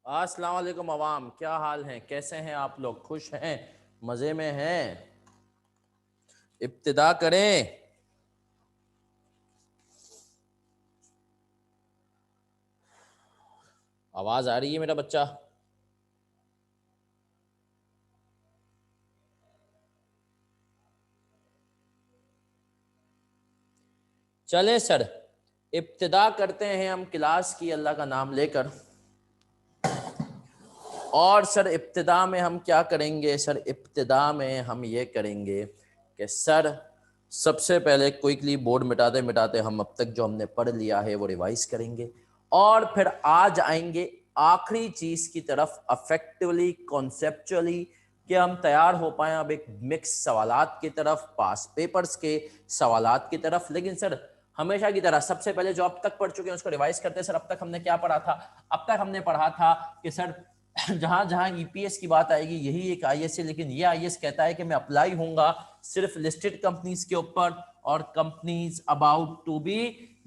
अस्सलाम वालेकुम अवाम, क्या हाल है? कैसे हैं आप लोग? खुश हैं? मज़े में हैं? इब्तिदा करें। आवाज़ आ रही है मेरा बच्चा? चलें सर, इब्तिदा करते हैं हम क्लास की अल्लाह का नाम लेकर। और सर इब्तिदा में हम क्या करेंगे? सर इब्तिदा में हम ये करेंगे कि सर सबसे पहले क्विकली बोर्ड मिटाते मिटाते हम अब तक जो हमने पढ़ लिया है वो रिवाइज करेंगे, और फिर आज आएंगे आखिरी चीज़ की तरफ, अफेक्टिवली कॉन्सेप्चुअली, कि हम तैयार हो पाए अब एक मिक्स सवालात की तरफ, पास पेपर्स के सवालात की तरफ। लेकिन सर हमेशा की तरह सबसे पहले जो अब तक पढ़ चुके हैं उसको रिवाइज करते हैं। सर अब तक हमने क्या पढ़ा था? अब तक हमने पढ़ा था कि सर जहां जहां ईपीएस की बात आएगी यही एक आईएएस है, लेकिन ये आईएएस कहता है कि मैं अप्लाई होऊंगा सिर्फ लिस्टेड कंपनीज के ऊपर और companies about to be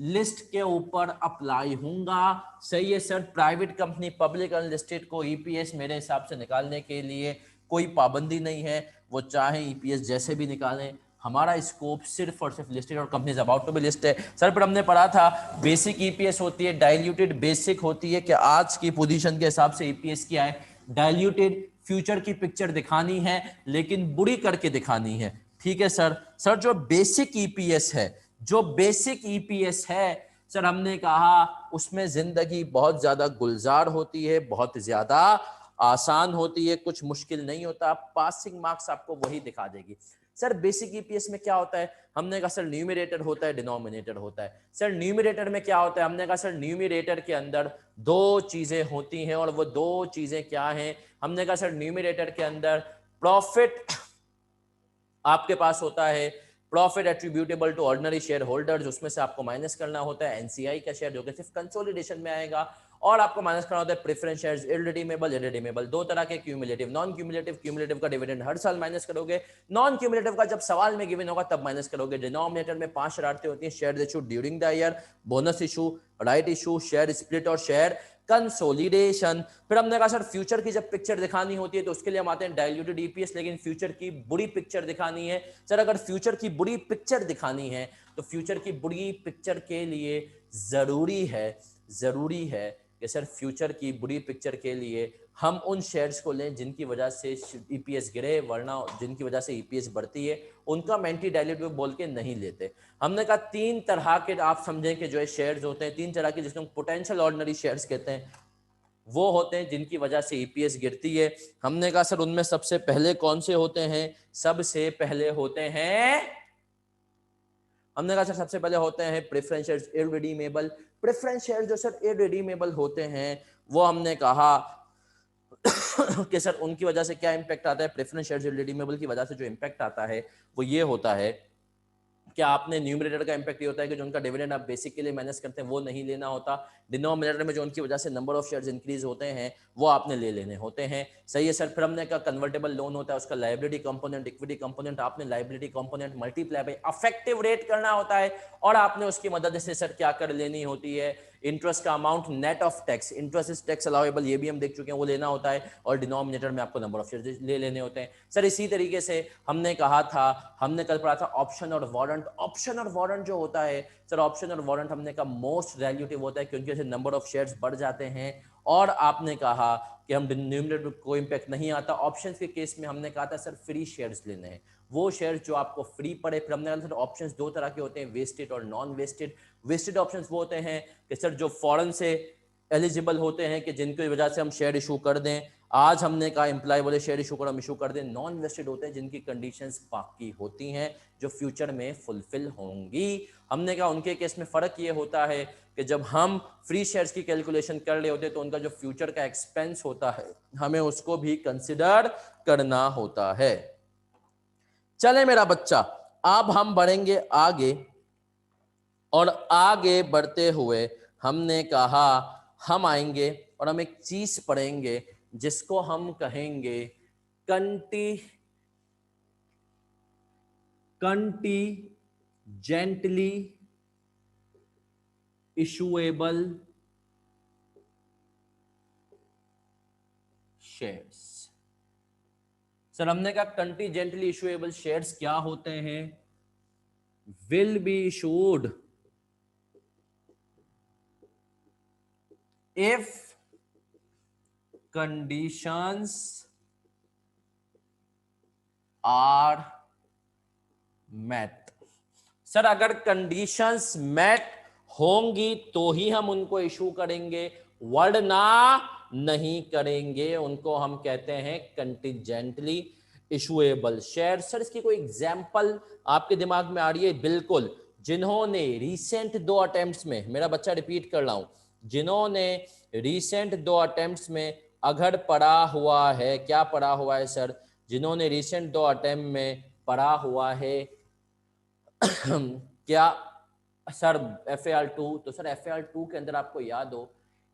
list के ऊपर अप्लाई होऊंगा। सही है sir. Private company, public unlisted को ईपीएस मेरे हिसाब से निकालने के लिए कोई पाबंदी नहीं है, वो चाहे ईपीएस जैसे भी निकालें। हमारा स्कोप सिर्फ और सिर्फ लिस्टेड और companies about to be list है। सर पर हमने पढ़ा था बेसिक ईपीएस होती है, डाइल्यूटेड बेसिक होती है, कि आज की पोजीशन के हिसाब से ईपीएस क्या है? डाइल्यूटेड। फ्यूचर की पिक्चर दिखानी है लेकिन बुरी करके दिखानी है। ठीक है सर। सर जो बेसिक ईपीएस है, जो बेसिक ईपीएस है सर, हमने कहा उसमें जिंदगी बहुत ज्यादा गुलजार होती है, बहुत ज्यादा आसान होती है, कुछ मुश्किल नहीं होता। पासिंग मार्क्स आपको वही दिखा देगी। सर बेसिक ईपीएस में क्या होता है? हमने कहा सर न्यूमरेटर होता है, डिनोमिनेटर होता है। सर न्यूमरेटर में क्या होता है? हमने कहा सर न्यूमरेटर के अंदर दो चीजें होती हैं, और वो दो चीजें क्या हैं? हमने कहा सर न्यूमरेटर के अंदर प्रॉफिट आपके पास होता है, profit attributable to ordinary share holders, उसमें से आपको माइनस करना होता है एनसीआई का शेयर जो कि सिर्फ कंसोलिडेशन में आएगा, और आपको माइनस करना होता है प्रेफरेंस शेयर्स, इररिडीमेबल इररिडीमेबल। दो तरह के, क्यूमुलेटिव नॉन क्यूमुलेटिव। क्यूमुलेटिव का डिविडेंड हर साल माइनस करोगे, नॉन क्यूमुलेटिव का जब सवाल में गिवन होगा तब माइनस करोगे। डिनोमिनेटर में 5 शरारतें होती हैं: share issue during the year, bonus issue, right issue, share split और शेयर कंसोलिडेशन। फिर हमने कहा सर फ्यूचर की जब पिक्चर दिखानी होती है तो उसके लिए हम आते हैं डाइल्यूटेड ईपीएस, लेकिन फ्यूचर की बुरी पिक्चर दिखानी है। सर अगर फ्यूचर की बुरी पिक्चर दिखानी है तो फ्यूचर की बुरी पिक्चर के लिए जरूरी है कि सर फ्यूचर की बुरी पिक्चर के लिए हम उन शेयर्स को लें जिनकी वजह से ईपीएस गिरे, वरना जिनकी वजह से ईपीएस बढ़ती है उनका हम एंटी डाइल्यूटिव बोल के नहीं लेते। हमने कहा तीन तरह के आप समझें कि जो है शेयर्स होते हैं, तीन तरह के, जिसको पोटेंशियल ऑर्डिनरी शेयर्स कहते हैं, वो होते हैं जिनकी वजह से ईपीएस गिरती है। हमने कहा सर उनमें सबसे पहले कौन से होते हैं? सबसे पहले होते हैं, हमने कहा सर सबसे पहले होते हैं preference shares irredeemable. Preference share जो सर इररिडीमेबल होते हैं, वो हमने कहा कि सर उनकी वजह से क्या इंपैक्ट आता है? प्रेफरेंस शेयर्स इररिडीमेबल की वजह से जो इंपैक्ट आता है वो ये होता है क्या आपने न्यूमरेटर का इंपैक्ट ये होता है कि जो उनका डिविडेंड आप बेसिक के लिए माइनस करते हैं वो नहीं लेना होता। डिनोमिनेटर में जो उनकी वजह से नंबर ऑफ शेयर्स इंक्रीज होते हैं वो आपने ले लेने होते हैं। सही है सर। फिर हमने कहा कन्वर्टेबल लोन होता है, उसका लाइबिलिटी कंपोनेंट, इक्विटी कंपोनेंट, आपने liability component multiply by affective rate करना होता है, और आपने उसकी मदद से सर क्या कर लेनी होती है? इंटरेस्ट का amount net of tax, interest is tax allowable, ये भी हम देख चुके हैं, वो लेना होता है, और डिनोमिनेटर में आपको नंबर ऑफ शेयर्स ले लेने होते हैं। सर इसी तरीके से हमने कहा था, हमने कल पढ़ा था ऑप्शन और वारंट। ऑप्शन और वारंट जो होता है सर, ऑप्शन और वारंट हमने कहा मोस्ट वैल्यूटिव होता है क्योंकि ऐसे नंबर ऑफ शेयर्स बढ़ जाते हैं, और आपने कहा कि हम न्यूमरेटर को इंपैक्ट नहीं आता। ऑप्शंस के केस में हमने कहा था सर फ्री शेयर्स लेने हैं, वो शेयर जो आपको फ्री पड़े। फिर हमने कहा सर ऑप्शंस दो तरह के होते हैं, वेस्टेड और नॉन वेस्टेड। वेस्टेड ऑप्शंस वो होते हैं कि सर जो फॉरेन से एलिजिबल होते हैं कि जिनकी वजह से हम शेयर इशू कर दें, आज हमने कहा एम्प्लॉय वाले शेयर इशू कर हम इशू कर दें। नॉन वेस्टेड होते हैं जिनकी कंडीशंस बाकी होती हैं जो फ्यूचर में फुलफिल होंगी। हमने कहा उनके केस में फ़र्क ये होता है कि जब हम फ्री शेयर्स की कैलकुलेशन कर रहे होते हैं तो उनका जो फ्यूचर का एक्सपेंस होता है हमें उसको भी कंसिडर करना होता है। चले मेरा बच्चा, अब हम बढ़ेंगे आगे, और आगे बढ़ते हुए हमने कहा हम आएंगे और हम एक चीज पढ़ेंगे जिसको हम कहेंगे conti contingently issuable shares. Sir हमने कहा कंटीजेंटली इशुएबल शेयर्स क्या होते हैं? Will be issued if conditions are met. Sir अगर कंडीशंस मेट होंगी तो ही हम उनको इशू करेंगे, वरना नहीं करेंगे। उनको हम कहते हैं कंटीजेंटली इशुएबल शेयर। सर इसकी कोई एग्जांपल आपके दिमाग में आ रही है? बिल्कुल, जिन्होंने रिसेंट 2 अटेम्प्ट्स में, मेरा बच्चा रिपीट कर रहा हूं, जिन्होंने रिसेंट 2 अटेम्प्ट्स में अगर पढ़ा हुआ है, क्या पढ़ा हुआ है सर? जिन्होंने रिसेंट 2 अटेम्प्ट में पढ़ा हुआ है क्या सर FAR2? तो सर FAR2 के अंदर आपको याद हो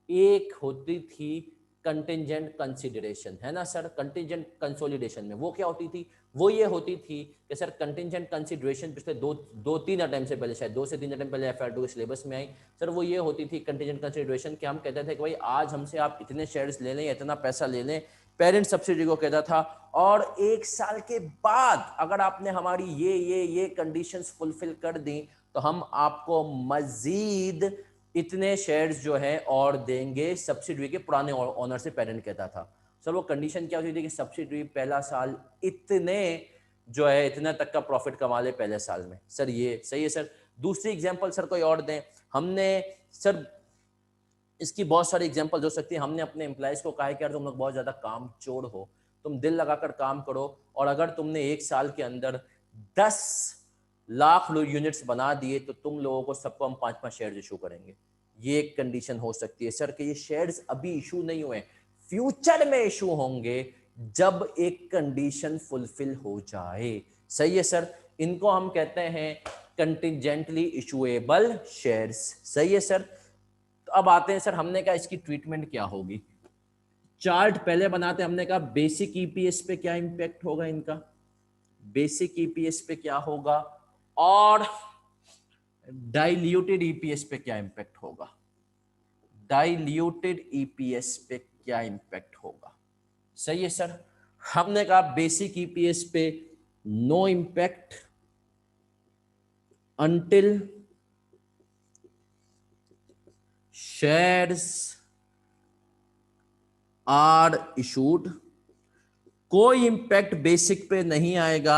एक होती थी कंटिजेंट कंसिडरेशन, है ना सर? कंटिजेंट कंसोलिडेशन में वो क्या होती थी? वो ये होती थी कि सर कंटिजेंट कंसिडरेशन पिछले दो तीन अटेम्प्ट से पहले, शायद 2 से 3 अटेम्प्ट पहले FAR2 के सिलेबस में आई। सर वो ये होती थी कंटिजेंट कंसिडरेशन कि हम कहते थे कि भाई आज हमसे आप इतने शेयर्स ले लें, इतना पैसा ले लें, पेरेंट सब्सिडी को कहता था, और 1 साल के बाद अगर आपने हमारी ये कंडीशंस फुलफिल कर दी तो हम आपको मजीद इतने शेयर्स जो है और देंगे सब्सिडी के। पुराने ऑनर से पेरेंट कहता था। सर वो कंडीशन क्या होती थी कि सब्सिडी पहला साल इतने जो है इतना तक का प्रॉफिट कमा ले पहले साल में। सर ये सही है सर। दूसरी एग्जांपल सर कोई और दें। हमने सर इसकी बहुत सारी एग्जांपल हो सकती है। हमने अपने एम्प्लॉयज को कहा है कि यार तुम लोग बहुत ज्यादा काम चोर हो, तुम दिल लगाकर काम करो, और अगर तुमने 1 साल के अंदर 10 लाख यूनिट्स बना दिए तो तुम लोगों को सबको हम 5-5 शेयर्स इशू करेंगे। ये एक कंडीशन हो सकती है सर कि ये शेयर्स अभी इशू नहीं हुए, फ्यूचर में इशू होंगे जब एक कंडीशन फुलफिल हो जाए। सही है सर। इनको हम कहते हैं कंटिजेंटली इशुएबल शेयर्स। सही है सर। तो अब आते हैं सर, हमने कहा इसकी ट्रीटमेंट क्या होगी। चार्ट पहले बनाते, हमने कहा बेसिक ईपीएस पे क्या इंपैक्ट होगा इनका, बेसिक ईपीएस पे क्या होगा, और डाइल्यूटेड ईपीएस पे क्या इंपैक्ट होगा, डाइल्यूटेड ईपीएस पे क्या इंपैक्ट होगा। सही है सर। हमने कहा बेसिक ईपीएस पे no impact until shares are issued। कोई इंपैक्ट बेसिक पे नहीं आएगा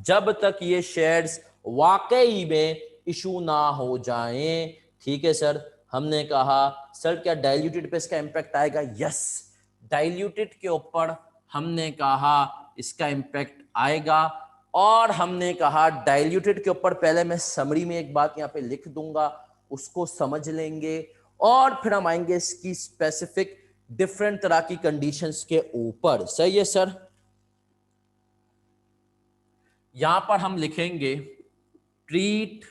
जब तक ये शेयर्स वाकई में इशू ना हो जाएं। ठीक है सर। हमने कहा सर क्या डाइल्यूटेड पे इसका इंपैक्ट आएगा? यस, डाइल्यूटेड के ऊपर हमने कहा इसका इंपैक्ट आएगा। और हमने कहा डाइल्यूटेड के ऊपर पहले मैं समरी में एक बात यहां पे लिख दूंगा, उसको समझ लेंगे, और फिर हम आएंगे इसकी स्पेसिफिक डिफरेंट तरह की कंडीशंस के ऊपर। सही है सर। यहां पर हम लिखेंगे treat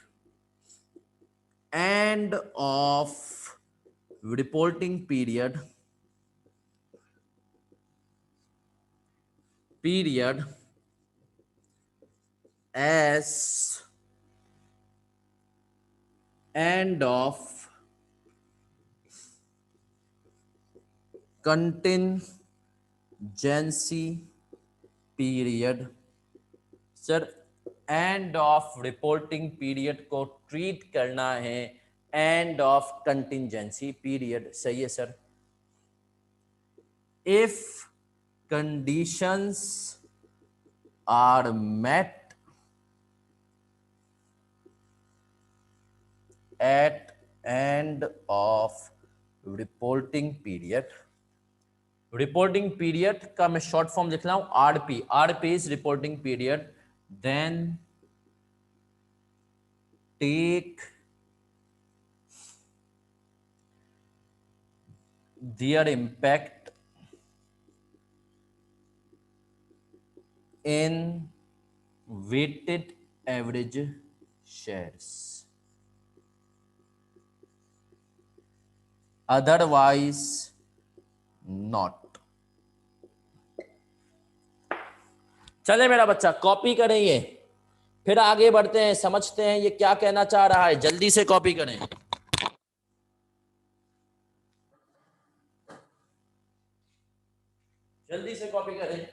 end of reporting period as end of contingency period. Sir end of reporting period को ट्रीट करना है एंड ऑफ कंटिजेंसी पीरियड। सही है sir. If conditions are met at end of reporting period, reporting period का मैं short form लिख रहा हूं RP, RP is reporting period, then take their impact in weighted average shares, otherwise not। चले मेरा बच्चा कॉपी करें ये, फिर आगे बढ़ते हैं, समझते हैं ये क्या कहना चाह रहा है। जल्दी से कॉपी करें। जल्दी जल्दी से कॉपी करें।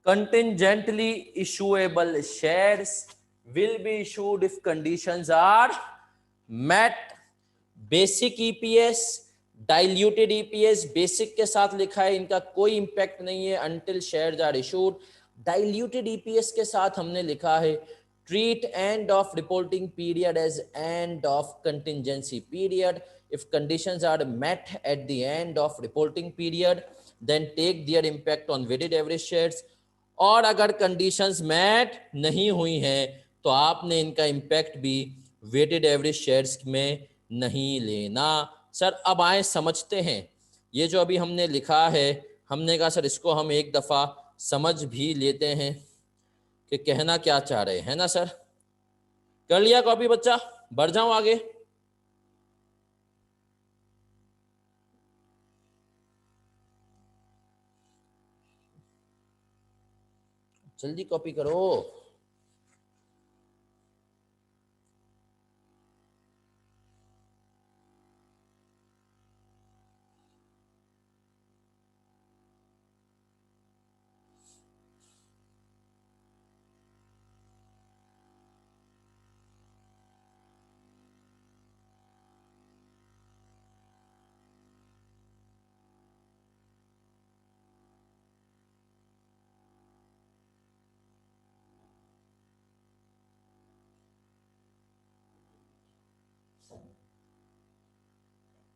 Contingently issuable shares will be issued if conditions are met. Basic EPS, diluted EPS, basic के साथ लिखा है, इनका कोई इंपैक्ट नहीं है until shares are issued. Diluted EPS के साथ हमने लिखा है treat end of reporting period as end of contingency period. if conditions are met at the end of reporting period then take their impact on weighted average shares। और अगर conditions mat नहीं हुई हैं तो आपने इनका इम्पैक्ट भी weighted average shares में नहीं लेना। सर अब आए समझते हैं, ये जो अभी हमने लिखा है, हमने कहा सर इसको हम एक दफ़ा समझ भी लेते हैं कि कहना क्या चाह रहे हैं ना सर। कर लिया कॉपी बच्चा, बढ़ जाऊं आगे। जल्दी कॉपी करो।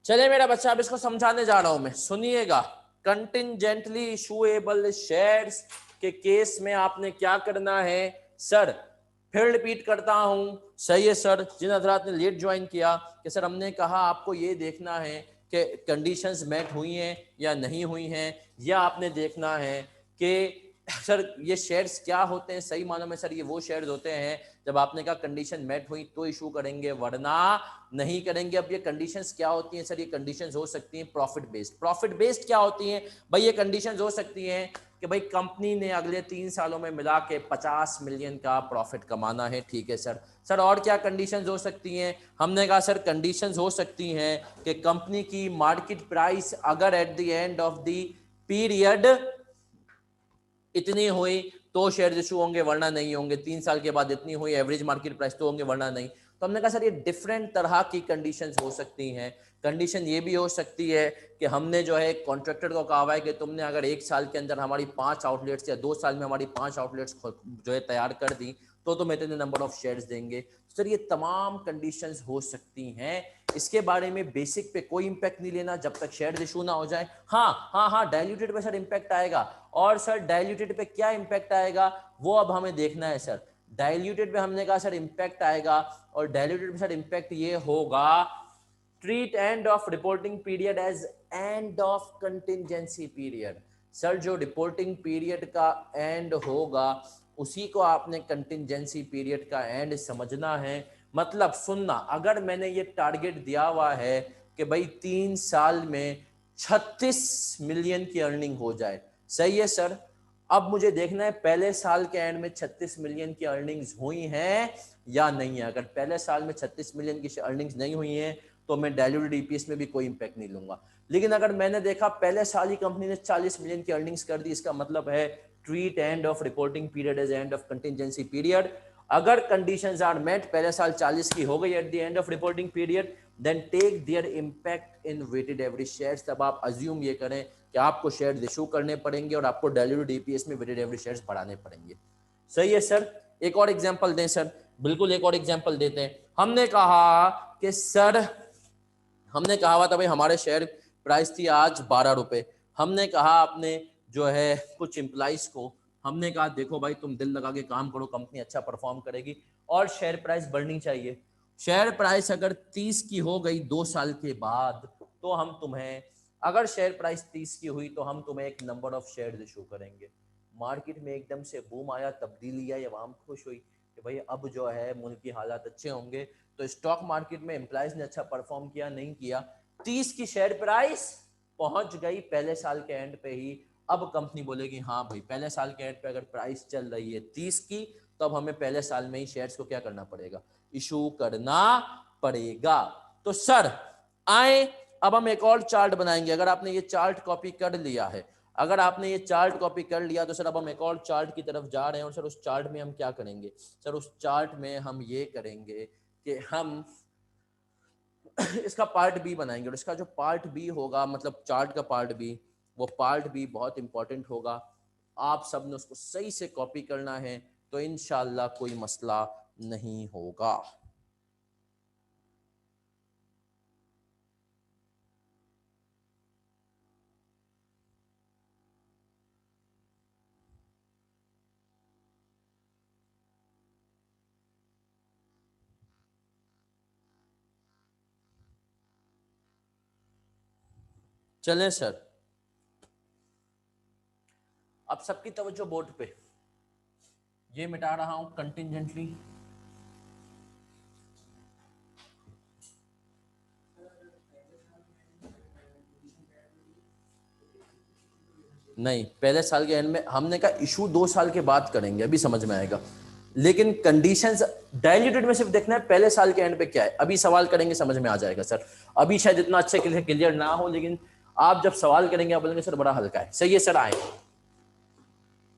चले मेरा बच्चा, अब इसको समझाने जा रहा हूं मैं, सुनिएगा। कंटिंजेंटली इशूएबल शेयर्स के केस में आपने क्या करना है सर, फिर रिपीट करता हूं, सही है सर। जिन हजरात ने लेट ज्वाइन किया कि सर हमने कहा आपको ये देखना है कि कंडीशंस मैट हुई हैं या नहीं हुई हैं, या आपने देखना है कि सर ये शेयर्स क्या होते हैं। सही मानों में सर ये वो शेयर्स होते हैं जब आपने कहा कंडीशन मेट हुई तो इशू करेंगे वरना नहीं करेंगे। अब ये कंडीशंस क्या होती हैं सर, ये कंडीशंस हो सकती हैं प्रॉफिट बेस्ड। प्रॉफिट बेस्ड क्या होती हैं भाई, ये कंडीशंस हो सकती हैं कि भाई कंपनी ने अगले 3 सालों में मिला के 50 मिलियन का प्रॉफिट कमाना है, ठीक है सर। सर और क्या कंडीशंस हो सकती हैं, हमने कहा सर कंडीशंस हो सकती हैं कि कंपनी की मार्केट प्राइस अगर eight the end of the period इतनी हुई तो शेयर इशू होंगे वरना नहीं होंगे, 3 साल के बाद इतनी हुई एवरेज मार्केट प्राइस तो होंगे वरना नहीं। तो हमने कहा सर ये डिफरेंट तरह की कंडीशंस हो सकती हैं। कंडीशन ये भी हो सकती है कि हमने जो है कॉन्ट्रैक्टर को कहा है कि तुमने अगर 1 साल के अंदर हमारी 5 आउटलेट्स या 2 साल में हमारी 5 आउटलेट्स जो है तैयार कर दी तो तुम इतने नंबर ऑफ शेयर्स देंगे। सर ये तमाम कंडीशंस हो सकती हैं, इसके बारे में बेसिक पे कोई इंपैक्ट नहीं लेना जब तक शेयर इशू ना हो जाए। हाँ डाइल्यूटेड पे सर इंपैक्ट आएगा, और सर डाइल्यूटेड पे क्या इंपैक्ट आएगा वो अब हमें देखना है सर। डाइल्यूटेड पे हमने कहा सर इंपैक्ट आएगा, और डाइल्यूटेड पे सर इंपैक्ट ये होगा treat end of reporting period as end of contingency period. Sir जो रिपोर्टिंग पीरियड का एंड होगा उसी को आपने कंटिंजेंसी पीरियड का एंड समझना है। मतलब सुनना, अगर मैंने ये टारगेट दिया हुआ है कि भाई 3 साल में 36 मिलियन की अर्निंग हो जाए, सही है सर। अब मुझे देखना है पहले साल के एंड में 36 मिलियन की अर्निंग्स हुई हैं या नहीं है। अगर पहले साल में 36 मिलियन की अर्निंग्स नहीं हुई हैं तो मैं डाइल्यूटेड ईपीएस में भी कोई इंपैक्ट नहीं लूंगा। लेकिन अगर मैंने देखा पहले साल ही कंपनी ने 40 मिलियन की अर्निंग्स कर दी, इसका मतलब है treat end of reporting period as end of contingency period. अगर कंडीशंस आर मेट, पहले साल 40 की हो गई at the end of reporting period, then take their impact in weighted average shares. तब आप अज्यूम ये करें कि आपको शेयर इशू करने पड़ेंगे और आपको डाइल्यूटेड ईपीएस में वेटेड एवरेज शेयर्स बढ़ाने पड़ेंगे। सही है सर। एक और एग्जांपल दें सर। बिल्कुल एक और एग्जांपल देते हैं। हमने कहा कि सर, हमने कहा हुआ था भाई हमारे शेयर प्राइस थी आज 12 रुपए। हमने कहा अपने जो है कुछ एम्प्लॉइज को, हमने कहा देखो भाई तुम दिल लगा के काम करो, कंपनी अच्छा परफॉर्म करेगी और शेयर प्राइस बढ़नी चाहिए। शेयर प्राइस अगर 30 की हो गई 2 साल के बाद, तो हम तुम्हें, अगर शेयर प्राइस 30 की हुई तो हम तुम्हें एक नंबर ऑफ शेयर इशू करेंगे। मार्केट में एकदम से बूम आया, तब्दीली आई, अवाम खुश हुई कि भाई अब जो है मुल्क की हालात अच्छे होंगे। तो स्टॉक मार्केट में एम्प्लॉइज ने अच्छा परफॉर्म किया, नहीं किया, 30 की शेयर प्राइस पहुंच गई पहले साल के एंड पे ही। अब कंपनी बोलेगी हाँ भाई पहले साल के एंड पे अगर प्राइस चल रही है 30 की, तो अब हमें पहले साल में ही शेयर्स को क्या करना पड़ेगा, इशू करना पड़ेगा। तो सर आए, अब हम एक और चार्ट बनाएंगे। अगर आपने ये चार्ट कॉपी कर लिया है, अगर आपने ये चार्ट कॉपी कर लिया तो सर अब हम एक और चार्ट की तरफ जा रहे हैं। और सर उस चार्ट में हम क्या करेंगे, सर उस चार्ट में हम ये करेंगे कि हम इसका पार्ट बी बनाएंगे। और इसका जो पार्ट बी होगा, मतलब चार्ट का पार्ट बी, वो पार्ट बी बहुत इंपॉर्टेंट होगा। आप सब ने उसको सही से कॉपी करना है, तो इंशाल्लाह कोई मसला नहीं होगा। चलें सर, अब सबकी तवज्जो बोर्ड पे। ये मिटा रहा हूं कंटिजेंटली। नहीं, पहले साल के एंड में हमने कहा इशू 2 साल के बाद करेंगे, अभी समझ में आएगा। लेकिन कंडीशंस डाइल्यूटेड में सिर्फ देखना है पहले साल के एंड पे क्या है। अभी सवाल करेंगे समझ में आ जाएगा सर। अभी शायद इतना अच्छे क्लियर ना हो, लेकिन आप जब सवाल करेंगे आप बोलेंगे सर बड़ा हल्का है। सही है सर। आए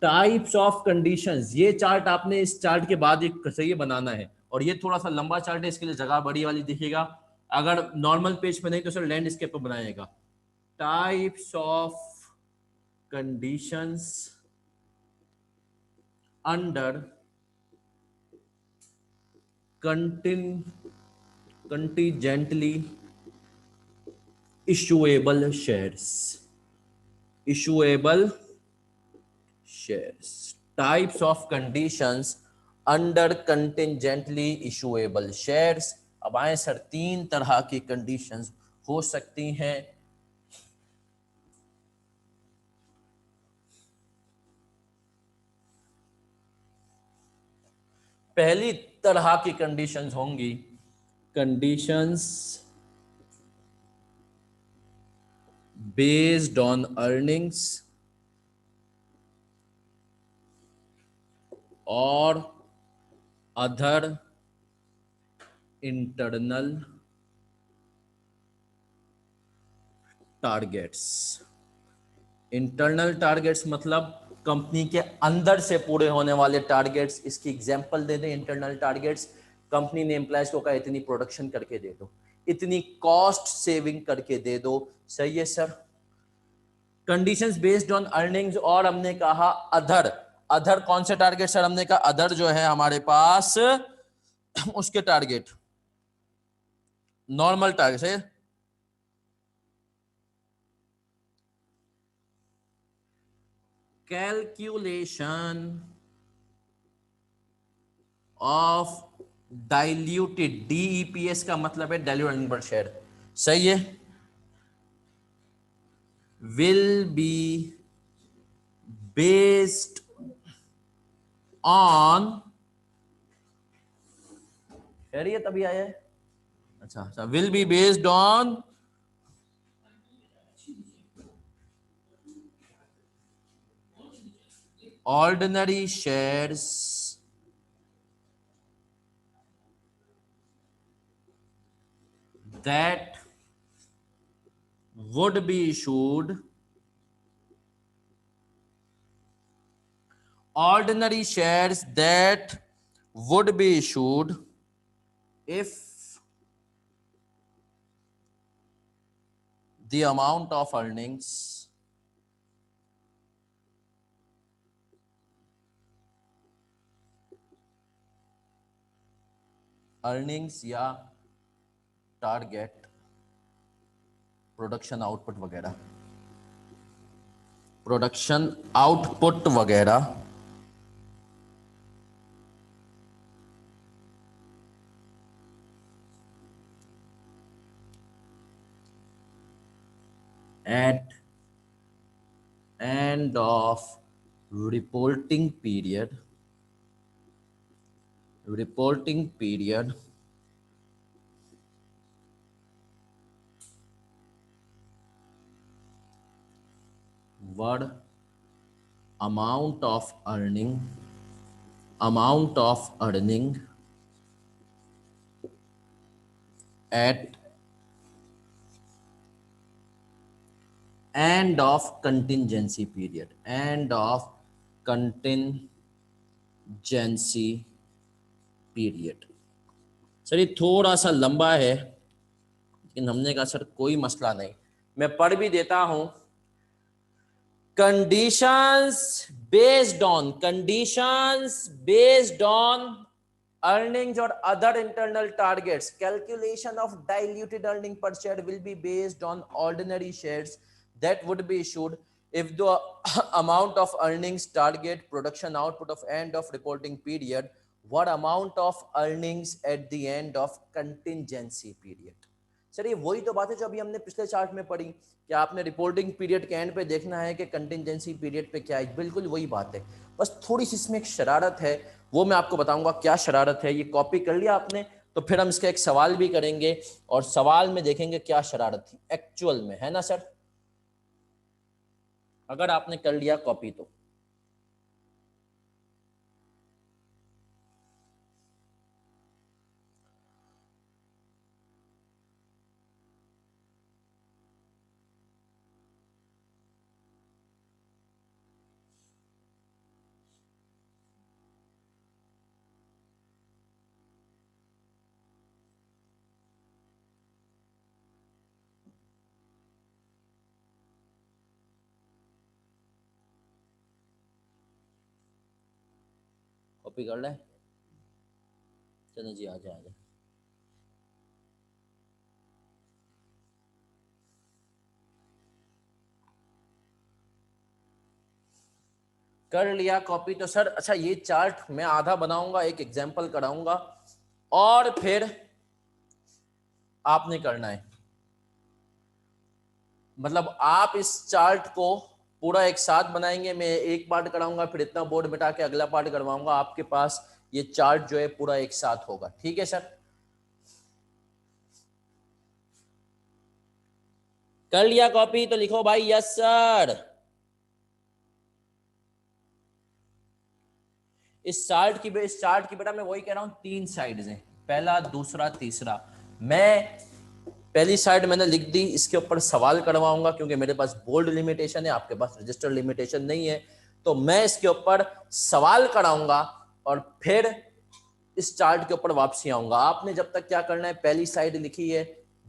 टाइप्स ऑफ कंडीशंस, ये चार्ट आपने इस चार्ट के बाद एक सही बनाना है। और ये थोड़ा सा लंबा चार्ट है, इसके लिए जगह बड़ी वाली दिखेगा। अगर नॉर्मल पेज पे नहीं तो सर लैंडस्केप पे बनाएगा। Types of conditions under contingently issuable shares, issuable shares, types of conditions under contingently issuable shares। अब आए सर, 3 तरह की कंडीशंस हो सकती हैं। पहली तरह की कंडीशंस होंगी कंडीशंस बेस्ड ऑन अर्निंग्स और other internal targets. Internal targets मतलब कंपनी के अंदर से पूरे होने वाले टारगेट्स। इसकी एग्जांपल दे दें इंटरनल टारगेट्स। कंपनी ने एम्प्लॉयज को कहा इतनी प्रोडक्शन करके दे दो, इतनी कॉस्ट सेविंग करके दे दो। सही है sir. Conditions based on earnings, और हमने कहा अदर। अदर कौन से टारगेट सर? हमने कहा अदर जो है हमारे पास उसके टारगेट, नॉर्मल टारगेट है। कैलकुलेशन ऑफ डाइल्यूटेड, डीईपीएस का मतलब है डाइल्यूटेड अर्निंग पर शेयर। सही है। विल बी बेस्ड ऑन, खैरियत अभी आया है। अच्छा अच्छा, will be based on ordinary shares that would be issued, ordinary shares that would be issued if the amount of earnings earnings या टारगेट प्रोडक्शन आउटपुट वगैरह, प्रोडक्शन आउटपुट वगैरह at end of reporting period were amount of earning at end of contingency period, end of contingency period। Sir ये थोड़ा सा लंबा है, लेकिन हमने कहा सर कोई मसला नहीं, मैं पढ़ भी देता हूं। conditions based on earnings or other internal targets, calculation of diluted earning per share will be based on ordinary shares that would be issued if the amount of earnings target production output of end of reporting period what amount of earnings at the end of contingency period। Sir ये वही तो बात है जो अभी हमने पिछले chart में पढ़ी कि आपने रिपोर्टिंग पीरियड के एंड पे देखना है कि कंटिंजेंसी पीरियड पे क्या है, बिल्कुल वही बात है। बस थोड़ी सी इसमें एक शरारत है, वो मैं आपको बताऊंगा क्या शरारत है। ये कॉपी कर लिया आपने तो फिर हम इसका एक सवाल भी करेंगे और सवाल में देखेंगे क्या शरारत थी एक्चुअल में, है ना सर? अगर आपने कर लिया कॉपी तो कॉपी कर ले। चलो जी, आ जाए। कर लिया कॉपी तो सर अच्छा ये चार्ट मैं आधा बनाऊंगा, एक एग्जांपल कराऊंगा और फिर आपने करना है। मतलब आप इस चार्ट को पूरा एक साथ बनाएंगे, मैं एक पार्ट कराऊंगा फिर इतना बोर्ड मिटा के अगला पार्ट करवाऊंगा, आपके पास ये चार्ट जो है पूरा एक साथ होगा। ठीक है सर? कर लिया कॉपी तो लिखो भाई यस सर। इस चार्ट की बेटा मैं वही कह रहा हूं, 3 साइड्स हैं, पहला दूसरा तीसरा। मैं पहली साइड मैंने लिख दी, इसके ऊपर सवाल करवाऊंगा क्योंकि मेरे पास बोल्ड लिमिटेशन है, आपके पास रजिस्टर लिमिटेशन नहीं है, तो मैं इसके ऊपर सवाल कराऊंगा और फिर इस चार्ट के ऊपर वापसी आऊंगा। आपने जब तक क्या करना है, पहली साइड लिखी है,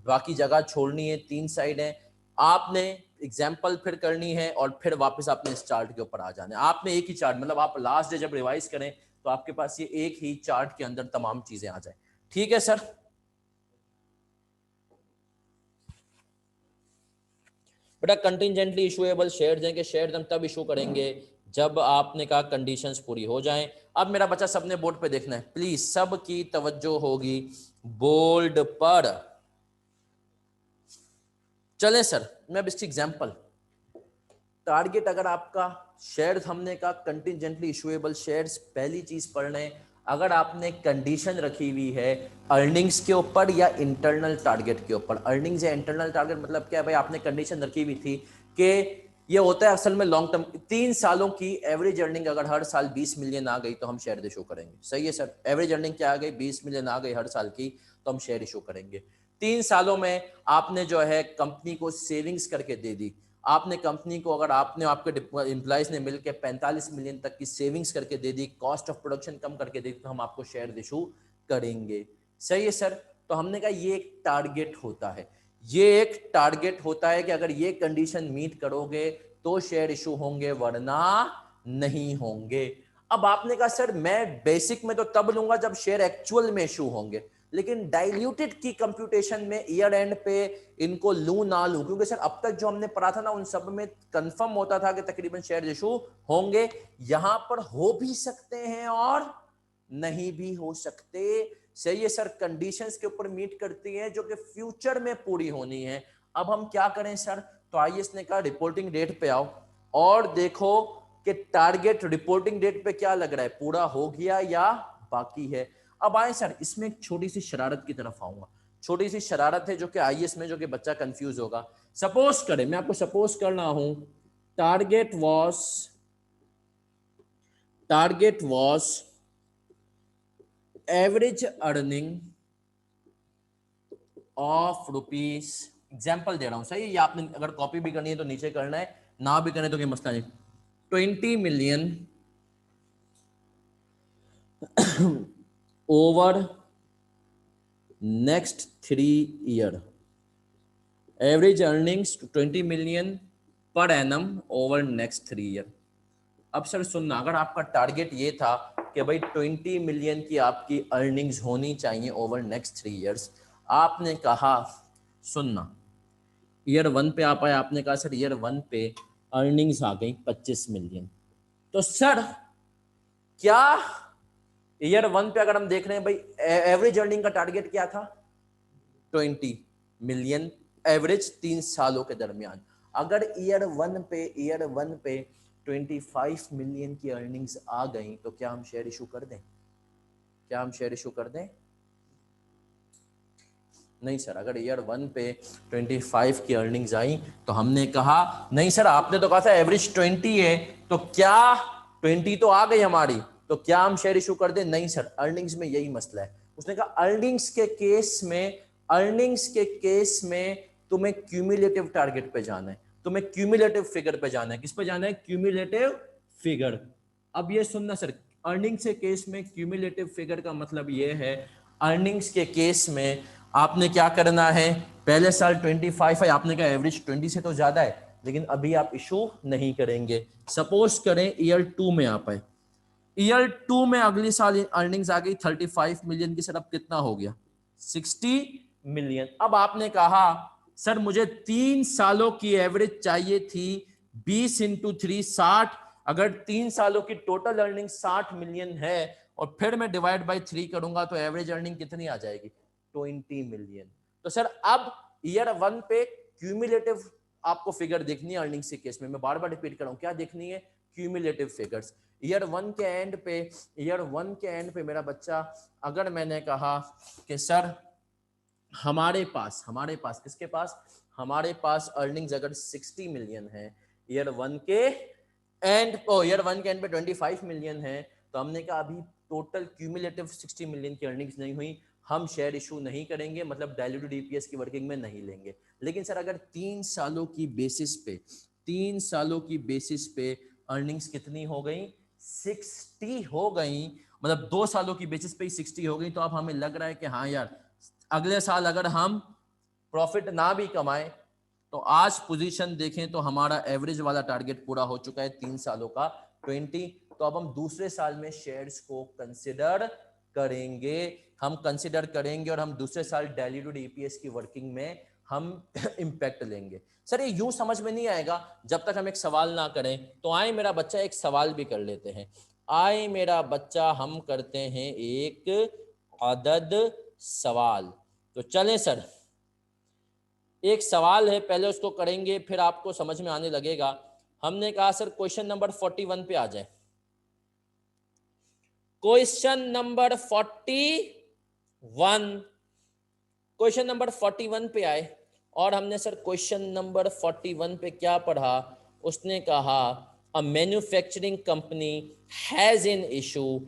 बाकी जगह छोड़नी है, 3 साइड है, आपने एग्जाम्पल फिर करनी है और फिर वापस आपने इस चार्ट के ऊपर आ जाना है। आपने एक ही चार्ट, मतलब आप लास्ट डे जब रिवाइज करें तो आपके पास ये एक ही चार्ट के अंदर तमाम चीजें आ जाए। ठीक है सर? बेटा कंटिजेंटली इशूएबल शेयर्स हैं कि शेयर्स हम तब इशू करेंगे जब आपने कहा कंडीशंस पूरी हो जाएं। अब मेरा बच्चा सबने बोर्ड पे देखना है, प्लीज सबकी तवज्जो होगी बोल्ड पर। चलें सर, मैं अब इसकी एग्जांपल, टारगेट अगर आपका शेयर्स हमने कहा कंटिजेंटली इशूएबल शेयर्स, पहली चीज पढ़ लें, अगर आपने कंडीशन रखी हुई है अर्निंग्स के ऊपर या इंटरनल टारगेट के ऊपर, अर्निंग्स या इंटरनल टारगेट मतलब क्या है भाई, आपने कंडीशन रखी हुई थी कि ये होता है असल में लॉन्ग टर्म, 3 सालों की एवरेज अर्निंग अगर हर साल 20 मिलियन आ गई तो हम शेयर इशू करेंगे। सही है सर? एवरेज अर्निंग क्या आ गई, 20 मिलियन आ गई हर साल की, तो हम शेयर इशू करेंगे। 3 सालों में आपने जो है कंपनी को सेविंग्स करके दे दी, आपने कंपनी को, अगर आपने आपके एम्प्लॉइज ने मिलकर 45 मिलियन तक की सेविंग्स करके दे दी, कॉस्ट ऑफ प्रोडक्शन कम करके दे दी, तो हम आपको शेयर इशू करेंगे। सही है सर? तो हमने कहा ये एक टारगेट होता है, ये एक टारगेट होता है कि अगर ये कंडीशन मीट करोगे तो शेयर इशू होंगे वरना नहीं होंगे। अब आपने कहा सर मैं बेसिक में तो तब लूंगा जब शेयर एक्चुअल में इशू होंगे, लेकिन डाइल्यूटेड की कंप्यूटेशन में ईयर एंड पे इनको लू ना लू, क्योंकि सर अब तक जो हमने पढ़ा था ना उन सब में कंफर्म होता था कि तकरीबन शेयर इशू होंगे, यहां पर हो भी सकते हैं और नहीं भी हो सकते। सही है सर, कंडीशंस के ऊपर मीट करती है जो कि फ्यूचर में पूरी होनी है। अब हम क्या करें सर, तो आइए इसने कहा रिपोर्टिंग डेट पे आओ और देखो कि टारगेट रिपोर्टिंग डेट पे क्या लग रहा है, पूरा हो गया या बाकी है। अब आए सर, इसमें एक छोटी सी शरारत की तरफ आऊंगा। छोटी सी शरारत है जो कि आईएएस में, जो कि बच्चा कंफ्यूज होगा। सपोज करें, मैं आपको सपोज करना हूं, target was average earning of rupees, example दे रहा हूं, सही है, ये आपने अगर कॉपी भी करनी है तो नीचे करना है, ना भी करने तो कोई मसला नहीं। 20 million over next 3 year, average earnings 20 million पर एनम ओवर नेक्स्ट 3 ईयर। अब सर सुनना, अगर आपका टारगेट ये था कि भाई 20 मिलियन की आपकी अर्निंग्स होनी चाहिए ओवर नेक्स्ट 3 ईयर्स, आपने कहा, सुनना, ईयर 1 पे आप आए, आपने कहा सर ईयर 1 पे अर्निंग्स आ गई 25 मिलियन, तो सर क्या ईयर 1 पे अगर हम देख रहे हैं भाई एवरेज अर्निंग का टारगेट क्या था, 20 मिलियन एवरेज 3 सालों के दरमियान। अगर ईयर वन पे 25 मिलियन की अर्निंग्स आ गई तो क्या हम शेयर इशू कर दें? क्या हम शेयर इशू कर दें? नहीं सर, अगर ईयर 1 पे 25 की अर्निंग्स आई तो हमने कहा नहीं सर, आपने तो कहा था एवरेज 20 है, तो क्या 20 तो आ गई हमारी, तो क्या हम शेयर इशू कर दें? नहीं सर, अर्निंग्स में यही मसला है। उसने कहा अर्निंग्स के केस में तुम्हें क्यूमुलेटिव टारगेट पे जाना है, तुम्हें क्यूमुलेटिव फिगर पे जाना है। किस पे जाना है? Cumulative figure. अब ये सुनना सर, अर्निंग्स के केस में क्यूमुलेटिव फिगर का मतलब ये है, अर्निंग्स के केस में आपने क्या करना है, पहले साल 25 है, आपने कहा एवरेज 20 से तो ज्यादा है, लेकिन अभी आप इशू नहीं करेंगे। सपोज करें ईयर 2 में आप आए, ईयर 2 में अगली साल अर्निंग्स आ गई 35 मिलियन की, सर अब कितना हो गया? 60 मिलियन। अब आपने कहा सर मुझे 3 सालों की एवरेज चाहिए थी, 20 इंटू 3 60, अगर 3 सालों की टोटल अर्निंग 60 मिलियन है और फिर मैं डिवाइड बाय 3 करूंगा तो एवरेज अर्निंग कितनी आ जाएगी? 20 मिलियन। तो सर अब ईयर 1 पे क्यूमुलेटिव आपको फिगर देखनी है अर्निंग्स के केस में, मैं बार बार रिपीट कर रहा हूं, क्या देखनी है? Cumulative figures. ईयर 1 के एंड पे मेरा बच्चा, अगर मैंने कहा कि सर हमारे पास किसके पास? हमारे पास अर्निंग्स अगर 60 मिलियन है, ईयर 1 के एंड पे 25 मिलियन है, तो हमने कहा अभी टोटल क्यूमुलेटिव 60 मिलियन की अर्निंग्स नहीं हुई, हम शेयर इशू नहीं करेंगे, मतलब डाइल्यूटेड ईपीएस की वर्किंग में नहीं लेंगे। लेकिन सर अगर 3 सालों की बेसिस पे अर्निंग्स कितनी हो गई? 60 हो गई, मतलब 2 सालों की बेसिस पे ही 60 हो गई, तो अब हमें लग रहा है कि हाँ यार, अगले साल अगर हम प्रॉफिट ना भी कमाए तो आज पोजीशन देखें तो हमारा एवरेज वाला टारगेट पूरा हो चुका है 3 सालों का 20। तो अब हम दूसरे साल में शेयर्स को कंसिडर करेंगे और हम दूसरे साल डाइल्यूटेड ईपीएस की वर्किंग में हम इंपैक्ट लेंगे। सर ये यूं समझ में नहीं आएगा जब तक हम एक सवाल ना करें, तो आए मेरा बच्चा एक सवाल भी कर लेते हैं। आए मेरा बच्चा, हम करते हैं एक अदद सवाल। तो चलें सर, एक सवाल है, पहले उसको करेंगे फिर आपको समझ में आने लगेगा। हमने कहा सर क्वेश्चन नंबर 41 पे आ जाए। क्वेश्चन नंबर 41 पे आए और हमने सर क्वेश्चन नंबर 41 पे क्या पढ़ा? उसने कहा a manufacturing company has in issue,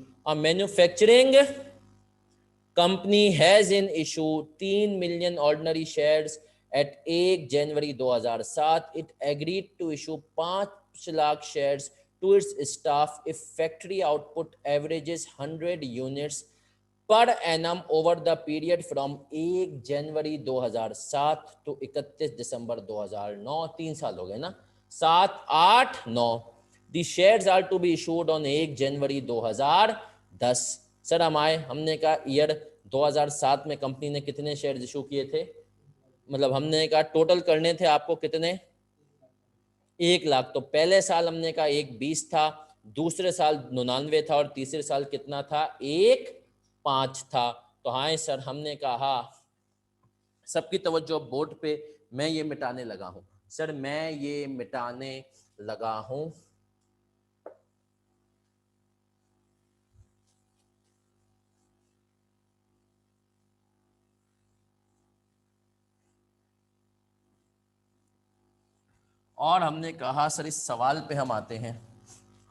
company has in issue 3 million ordinary shares at 1 January 2007। It agreed to issue 5 lakh shares to its staff if factory output averages 100 units per annum over the period from 1 January 2007 to 31 December 2009। 3 साल हो गए ना, 7, 8, 9। The shares are to be issued on 1 January 2010। Sir हम आए, हमने कहा year 2007 में company ने कितने शेयर इशू किए थे, मतलब हमने कहा टोटल करने थे आपको कितने, 1 लाख। तो पहले साल हमने कहा 1,20 था, दूसरे साल 99 था, और तीसरे साल कितना था, 1,05 था। तो हाँ सर, हमने कहा सबकी तवज्जो बोर्ड पे, मैं ये मिटाने लगा हूं सर, मैं ये मिटाने लगा हूं। और हमने कहा सर इस सवाल पे हम आते हैं,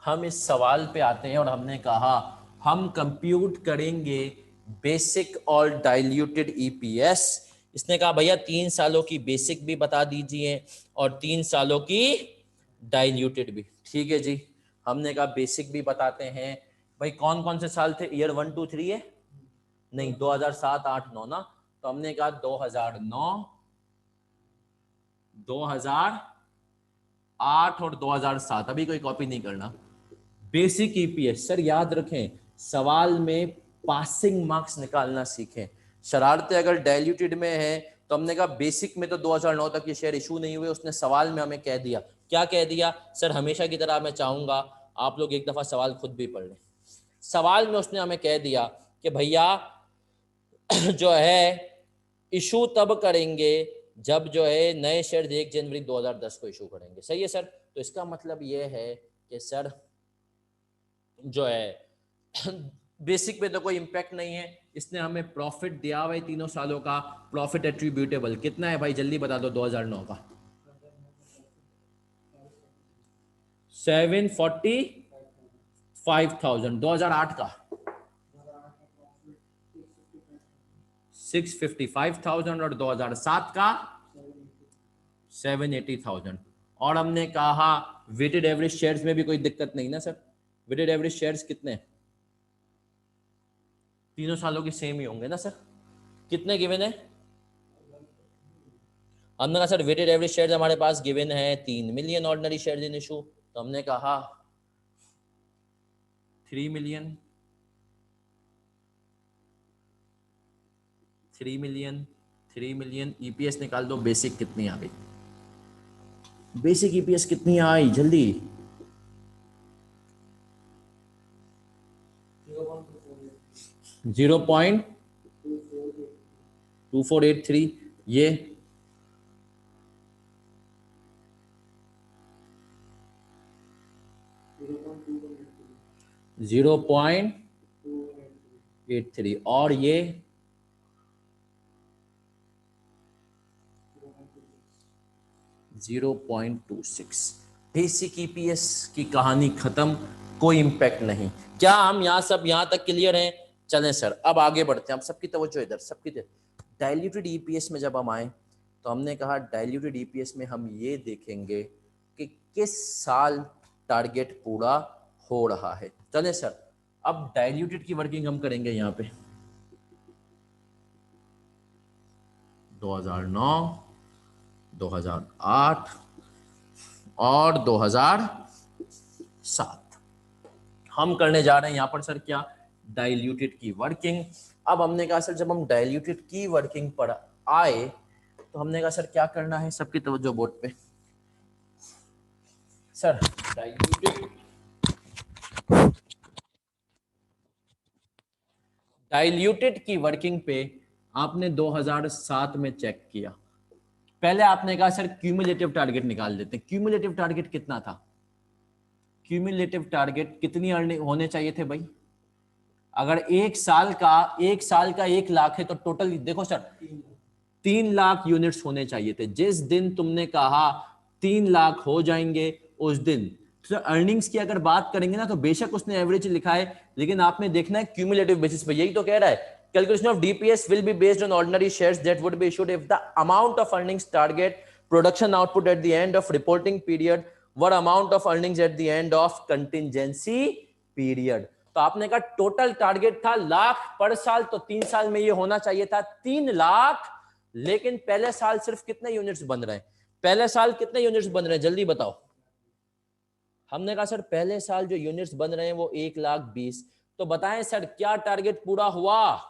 हम इस सवाल पे आते हैं और हमने कहा हम कंप्यूट करेंगे बेसिक और डाइल्यूटेड ईपीएस। इसने कहा भैया 3 सालों की बेसिक भी बता दीजिए और 3 सालों की डाइल्यूटेड भी। ठीक है जी, हमने कहा बेसिक भी बताते हैं। भाई कौन कौन से साल थे, ईयर 1 2 3 है नहीं, 2007 8 9 ना। तो हमने कहा 2009, 2008 और 2007। अभी कोई कॉपी नहीं करना। बेसिक ईपीएस सर याद रखें, सवाल में पासिंग मार्क्स निकालना सीखें। शरारतें अगर डाइल्यूटेड में है तो हमने कहा बेसिक में तो 2009 तक ये शेयर इशू नहीं हुए, उसने सवाल में हमें कह दिया, क्या कह दिया सर, हमेशा की तरह मैं चाहूंगा आप लोग एक दफा सवाल खुद भी पढ़ लें। सवाल में उसने हमें कह दिया कि भैया जो है इशू तब करेंगे जब जो है नए शेयर 1 जनवरी 2010 को इशू करेंगे। सही है सर। तो इसका मतलब ये है कि सर जो है बेसिक पे तो कोई इम्पैक्ट नहीं है, इसने हमें प्रॉफिट दिया हुआ है 3 सालों का। प्रॉफिट एट्रीब्यूटेबल कितना है भाई, जल्दी बता दो 2009 का। 745,000। 2008 का 655,000 और 2007 का 780,000। और हमने कहा वेटेड एवरेज शेयर्स में भी कोई दिक्कत नहीं ना सर, वेटेड एवरेज शेयर्स कितने, 3 सालों के सेम ही होंगे ना सर। कितने गिवन है, हमने कहा सर वेटेड एवरेज शेयर्स हमारे पास गिवन है 3 million ordinary shares in issue. तो हमने कहा 3 मिलियन, 3 मिलियन, 3 मिलियन। ईपीएस निकाल दो, बेसिक कितनी आ गई, बेसिक ईपीएस कितनी आई जल्दी, 0.2483। ये 0.83 और ये 0.26। बेसिक ईपीएस की कहानी खत्म, कोई इंपैक्ट नहीं। क्या हम यहाँ सब यहाँ तक क्लियर हैं? चलें सर अब आगे बढ़ते हैं। अब सबकी तवज्जो इधर, सबकी डाइल्यूटेड ईपीएस में जब हम आए तो हमने कहा डाइल्यूटेड ईपीएस में हम ये देखेंगे कि किस साल टारगेट पूरा हो रहा है। चलें सर अब डाइल्यूटेड की वर्किंग हम करेंगे यहाँ पे 2009, 2008 और 2007 हम करने जा रहे हैं यहाँ पर सर क्या, डाइल्यूटेड की वर्किंग। अब हमने कहा सर जब हम डाइल्यूटेड की वर्किंग पर आए तो हमने कहा सर क्या करना है, सबकी तवज्जो बोर्ड पे। सर डाइल्यूटेड की वर्किंग पे आपने 2007 में चेक किया। पहले आपने कहा सर क्यूमुलेटिव टारगेट निकाल देते हैं। क्यूमुलेटिव टारगेट कितना था, क्यूमुलेटिव टारगेट कितनी अर्निंग होने चाहिए थे भाई, अगर एक साल का 1 लाख है तो टोटल देखो सर 3 लाख यूनिट्स होने चाहिए थे। जिस दिन तुमने कहा 3 लाख हो जाएंगे उस दिन तो अर्निंग्स की अगर बात करेंगे ना तो बेशक उसने एवरेज लिखा है, लेकिन आपने देखना है क्यूमुलेटिव बेसिस पे। यही तो कह रहा है calculation of DPS will be based on ordinary shares that would be issued if the amount of earnings target production output at the end of reporting period were amount of earnings at the end of contingency period। तो आपने कहा total target था लाख पर साल, तो 3 साल में ये होना चाहिए था 3 लाख। लेकिन पहले साल सिर्फ कितने यूनिट्स बन रहे हैं, पहले साल कितने यूनिट्स बन रहे हैं जल्दी बताओ। हमने कहा सर पहले साल जो यूनिट्स बन रहे हैं वो 1,20,000। तो बताएं सर क्या टारगेट पूरा हुआ,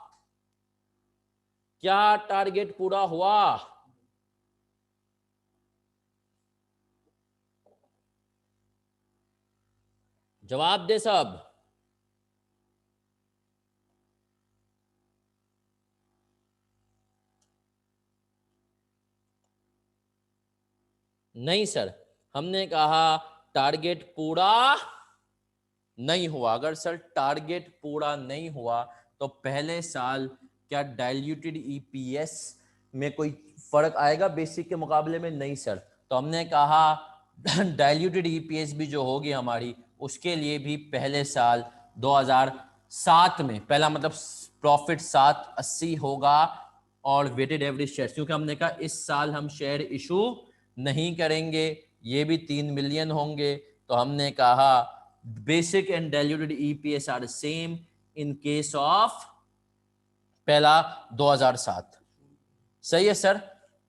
क्या टारगेट पूरा हुआ? जवाब दे सब। नहीं सर, हमने कहा टारगेट पूरा नहीं हुआ। अगर सर टारगेट पूरा नहीं हुआ तो पहले साल क्या डाइल्यूटेड ईपीएस में कोई फर्क आएगा बेसिक के मुकाबले में? नहीं सर। तो हमने कहा डाइल्यूटेड ईपीएस भी जो होगी हमारी, उसके लिए भी पहले साल 2007 में पहला मतलब प्रॉफिट 780 होगा और वेटेड एवरेज शेयर, क्योंकि हमने कहा इस साल हम शेयर इशू नहीं करेंगे, ये भी 3 मिलियन होंगे। तो हमने कहा basic and diluted EPS are same in case of पहला 2007। सही है सर,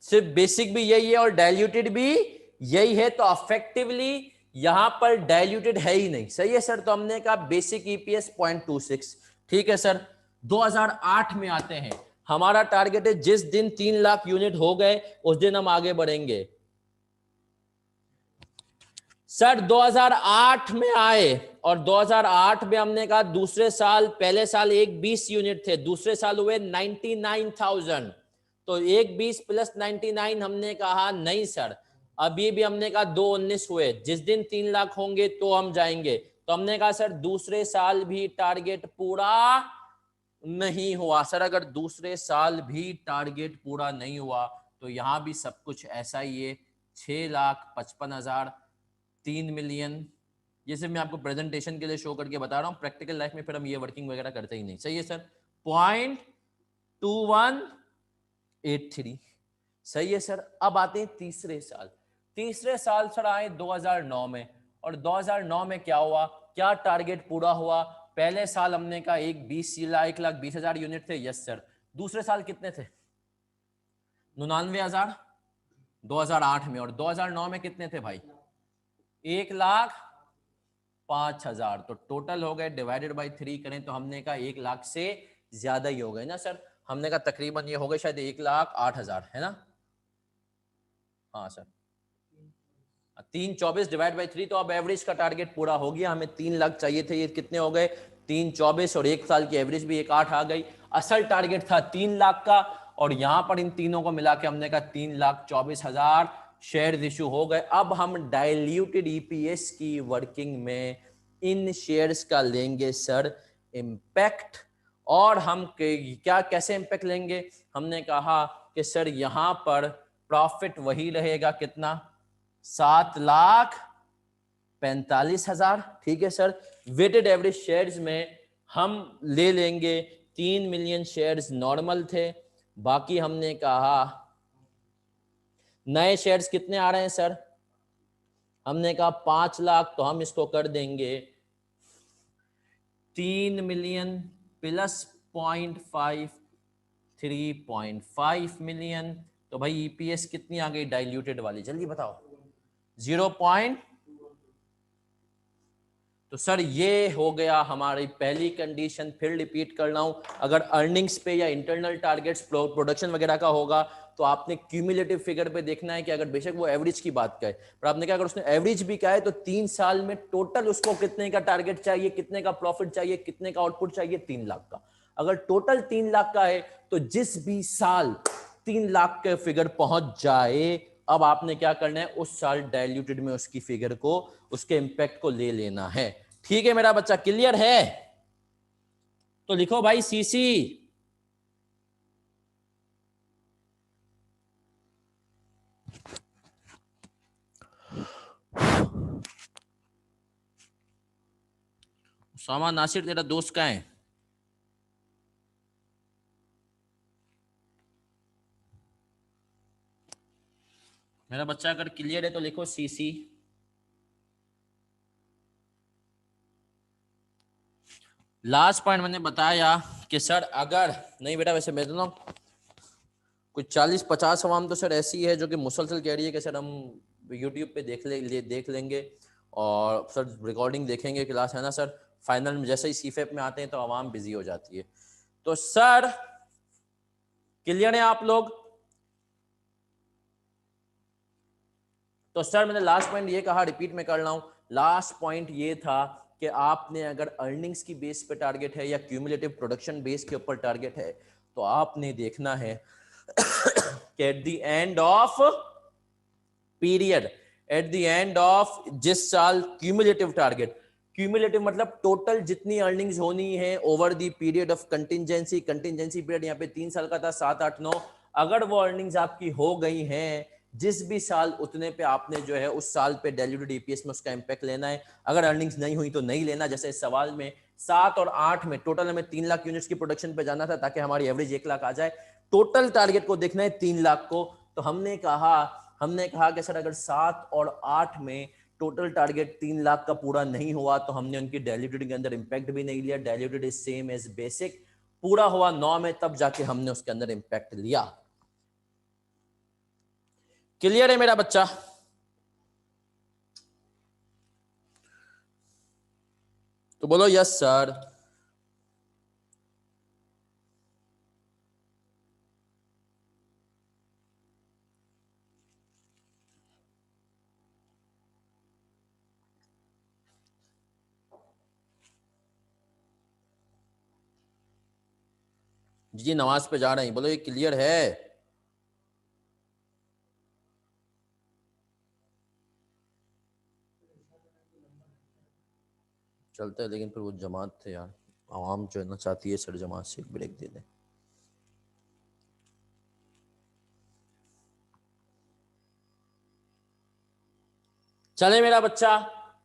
सिर्फ बेसिक भी यही है और डाइल्यूटेड भी यही है, तो अफेक्टिवली यहां पर डाइल्यूटेड है ही नहीं। सही है सर, तो हमने कहा बेसिक ईपीएस 0.26। ठीक है सर, 2008 में आते हैं। हमारा टारगेट है जिस दिन 3 लाख यूनिट हो गए उस दिन हम आगे बढ़ेंगे। सर 2008 में आए और 2008 में हमने कहा दूसरे साल, पहले साल 120 यूनिट थे, दूसरे साल हुए 99,000। तो 120 प्लस 99 हमने कहा नहीं सर, अभी भी हमने कहा 219 हुए, जिस दिन 3 लाख होंगे तो हम जाएंगे। तो हमने कहा सर दूसरे साल भी टारगेट पूरा नहीं हुआ। सर अगर दूसरे साल भी टारगेट पूरा नहीं हुआ तो यहां भी सब कुछ ऐसा ही है, 6,55,000, 3 मिलियन। जैसे मैं आपको प्रेजेंटेशन के लिए शो करके बता रहा हूँ, प्रैक्टिकल लाइफ में फिर हम ये वर्किंग वगैरह करते ही नहीं। सही है सर, 0.2183। सही है सर। अब आते हैं तीसरे साल। तीसरे साल सर आए 2009 में, और 2009 में क्या हुआ, क्या टारगेट पूरा हुआ? पहले साल हमने कहा 1,20,20,000 यूनिट थे, यस सर। दूसरे साल कितने थे? 99,000 2008 में, और 2009 में कितने थे भाई? 1,05,000। तो टोटल हो गए, डिवाइडेड बाई 3 करें तो हमने कहा 1 लाख से ज्यादा ही हो गए ना सर। हमने कहा तकरीबन ये हो गए शायद 1,08,000, है ना? हाँ सर, 324 डिवाइड बाई 3। तो अब एवरेज का टारगेट पूरा हो गया, हमें 3 लाख चाहिए थे, ये कितने हो गए? 324, और एक साल की एवरेज भी 1,08 आ गई। असल टारगेट था 3 लाख का, और यहां पर इन तीनों को मिला के हमने कहा 3,24,000 शेयर इशू हो गए। अब हम डाइल्यूटेड ईपीएस की वर्किंग में इन शेयर्स का लेंगे सर इम्पैक्ट। और हम क्या कैसे इम्पैक्ट लेंगे? हमने कहा कि सर यहां पर प्रॉफिट वही रहेगा, कितना? 7,45,000। ठीक है सर। वेटेड एवरेज शेयर्स में हम ले लेंगे 3 मिलियन शेयर्स नॉर्मल थे, बाकी हमने कहा नए शेयर्स कितने आ रहे हैं सर? हमने कहा 5 लाख, तो हम इसको कर देंगे 3 मिलियन प्लस 0.5, 3.5 मिलियन। तो भाई ईपीएस कितनी आ गई डाइल्यूटेड वाली, जल्दी बताओ। 0. तो सर ये हो गया हमारी पहली कंडीशन। फिर रिपीट कर रहा हूं, अगर अर्निंग्स पे या इंटरनल टारगेट्स प्रोडक्शन वगैरह का होगा तो आपने क्यूमुलेटिव फिगर पे देखना है कि अगर बेशक वो एवरेज की बात कहे, पर आपने कहा अगर उसने एवरेज भी कहा है तो 3 साल में टोटल उसको कितने का टारगेट चाहिए, कितने का प्रॉफिट चाहिए, कितने का आउटपुट चाहिए? 3 लाख का। अगर टोटल 3 लाख का है तो जिस भी साल 3 लाख के फिगर पहुंच जाए, अब आपने क्या करना है, उस साल डाइल्यूटेड में उसकी फिगर को, उसके इंपैक्ट को ले लेना है। ठीक है मेरा बच्चा, क्लियर है? तो लिखो भाई सीसी। उसामा नासिर तेरा दोस्त का है? मेरा बच्चा अगर क्लियर है तो लिखो सीसी। लास्ट पॉइंट मैंने बताया कि सर अगर नहीं बेटा, वैसे मैं तो कुछ 40-50 अवाम तो सर ऐसी है जो कि मुसलसल कह रही है कि सर हम यूट्यूब पे देख लेंगे और सर रिकॉर्डिंग देखेंगे क्लास, है ना सर। फाइनल में जैसे ही सीफेप में आते हैं तो अवाम बिजी हो जाती है। तो सर क्लियर है आप लोग? तो सर मैंने लास्ट पॉइंट ये कहा, रिपीट में कर रहा हूं, लास्ट पॉइंट ये था कि आपने अगर अर्निंग्स की बेस पे टारगेट है या क्यूमुलेटिव प्रोडक्शन बेस के ऊपर टारगेट है, तो आपने देखना है कि eight the end of period, eight the end of जिस साल क्यूमुलेटिव टारगेट, क्यूमुलेटिव मतलब टोटल जितनी अर्निंग्स होनी है over the period of contingency, contingency period यहाँ पे 3 साल का था, 7, 8, 9, अगर वो अर्निंग्स आपकी हो गई हैं जिस भी साल, उतने पे आपने जो है उस साल पे डाइल्यूटेड ईपीएस में उसका इंपैक्ट लेना है। अगर अर्निंग्स नहीं हुई तो नहीं लेना। जैसे इस सवाल में 7 और 8 में टोटल हमें 3 लाख यूनिट्स की प्रोडक्शन पे जाना था ताकि हमारी एवरेज 1 लाख आ जाए, टोटल टारगेट को देखना है 3 लाख को। तो हमने कहा कि सर अगर 7 और 8 में टोटल टारगेट 3 लाख का पूरा नहीं हुआ तो हमने उनकी डाइल्यूटेड के अंदर इंपैक्ट भी नहीं लिया। Diluted is same as basic. पूरा हुआ 9 में तब जाके हमने उसके अंदर इंपैक्ट लिया। क्लियर है मेरा बच्चा? तो बोलो यस सर। जी नमाज पे जा रहे हैं, बोलो ये क्लियर है? चलते हैं, लेकिन फिर वो जमात थे यार, आवाम जो है ना चाहती है सर जमात से एक ब्रेक दे दें। चले मेरा बच्चा।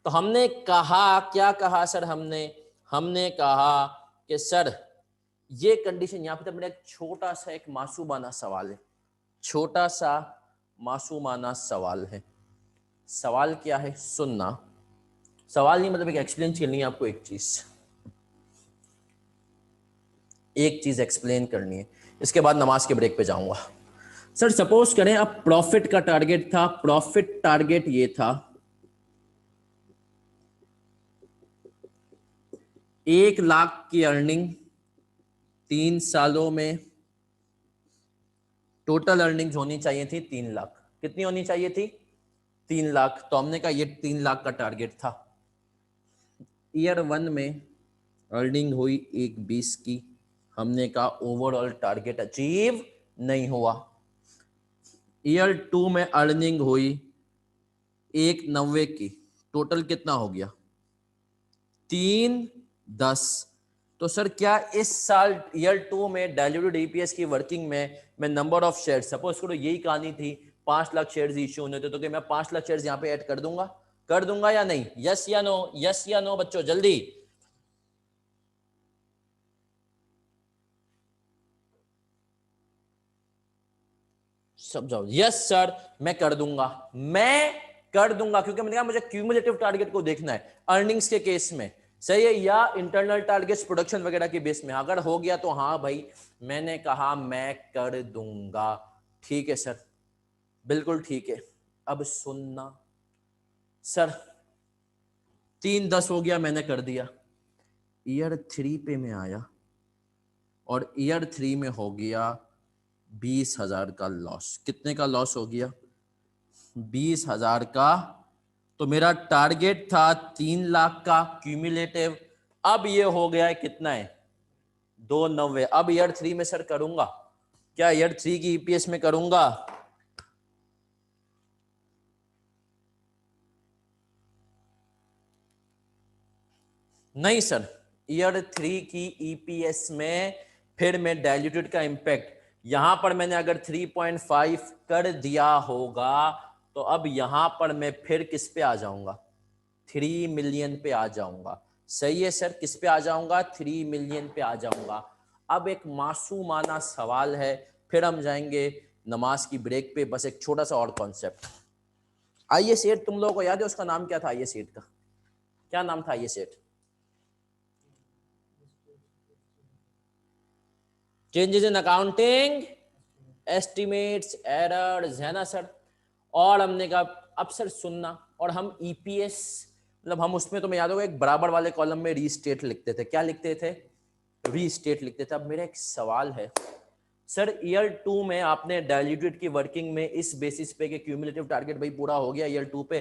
तो हमने कहा, क्या कहा सर? हमने कहा कि सर ये कंडीशन, यहां पे मेरा एक छोटा सा एक मासूमाना सवाल है, छोटा सा मासूमाना सवाल है। सवाल क्या है सुनना, सवाल नहीं मतलब एक एक्सप्लेन करनी है आपको, एक चीज एक्सप्लेन करनी है, इसके बाद नमाज के ब्रेक पे जाऊंगा। सर सपोज करें अब प्रॉफिट का टारगेट था, प्रॉफिट टारगेट ये था 1 लाख की अर्निंग 3 सालों में, टोटल अर्निंग्स होनी चाहिए थी 3 लाख। कितनी होनी चाहिए थी? 3 लाख। तो हमने कहा ये 3 लाख का टारगेट था। ईयर 1 में अर्निंग हुई 1,20 की, हमने कहा ओवरऑल टारगेट अचीव नहीं हुआ। ईयर 2 में अर्निंग हुई 1,90 की, टोटल कितना हो गया? 3,10। तो सर क्या इस साल ईयर 2 में डाइल्यूटेड ईपीएस की वर्किंग में मैं नंबर ऑफ शेयर, सपोज करो यही कहानी थी 5 लाख शेयर्स इश्यू होने थे, तो क्या मैं 5 लाख शेयर्स यहां पे ऐड कर दूंगा या नहीं? यस या नो, यस या नो बच्चों जल्दी। सब जाओ, यस सर मैं कर दूंगा, क्योंकि मैंने कहा मुझे क्यूमुलेटिव टारगेट को देखना है अर्निंग्स के केस में, सही है, या इंटरनल टारगेट्स प्रोडक्शन वगैरह के बेस में। अगर हो गया तो हाँ भाई, मैंने कहा मैं कर दूंगा। ठीक है सर, बिल्कुल ठीक है। अब सुनना सर, 3,10 हो गया, मैंने कर दिया। ईयर 3 पे मैं आया और ईयर 3 में हो गया 20,000 का लॉस। कितने का लॉस हो गया? 20,000 का। तो मेरा टारगेट था 3 लाख का क्यूमुलेटिव, अब ये हो गया है कितना है? 2,90। अब ईयर 3 में सर करूंगा क्या? ईयर 3 की ईपीएस में करूंगा? नहीं सर, ईयर 3 की ईपीएस में फिर मैं डाइल्यूटेड का इंपैक्ट, यहां पर मैंने अगर 3.5 कर दिया होगा तो अब यहां पर मैं फिर किस पे आ जाऊंगा? 3 मिलियन पे आ जाऊंगा। सही है सर, किस पे आ जाऊंगा? 3 मिलियन पे आ जाऊंगा। अब एक मासूमाना सवाल है, फिर हम जाएंगे नमाज की ब्रेक पे। बस एक छोटा सा और कॉन्सेप्ट, आइए सेठ, तुम लोगों को याद है उसका नाम क्या था? आइए सेठ का क्या नाम था? आइए सेठ, changes in accounting estimates errors, है ना सर? और हमने कहा अब सर सुनना, और हम ईपीएस मतलब हम उसमें तुम्हें याद होगा एक बराबर वाले कॉलम में रीस्टेट लिखते थे। क्या लिखते थे? रीस्टेट लिखते थे। अब मेरा एक सवाल है, सर ईयर 2 में आपने डाइल्यूटेड की वर्किंग में इस बेसिस पे कि क्यूमुलेटिव टारगेट भाई पूरा हो गया ईयर 2 पे,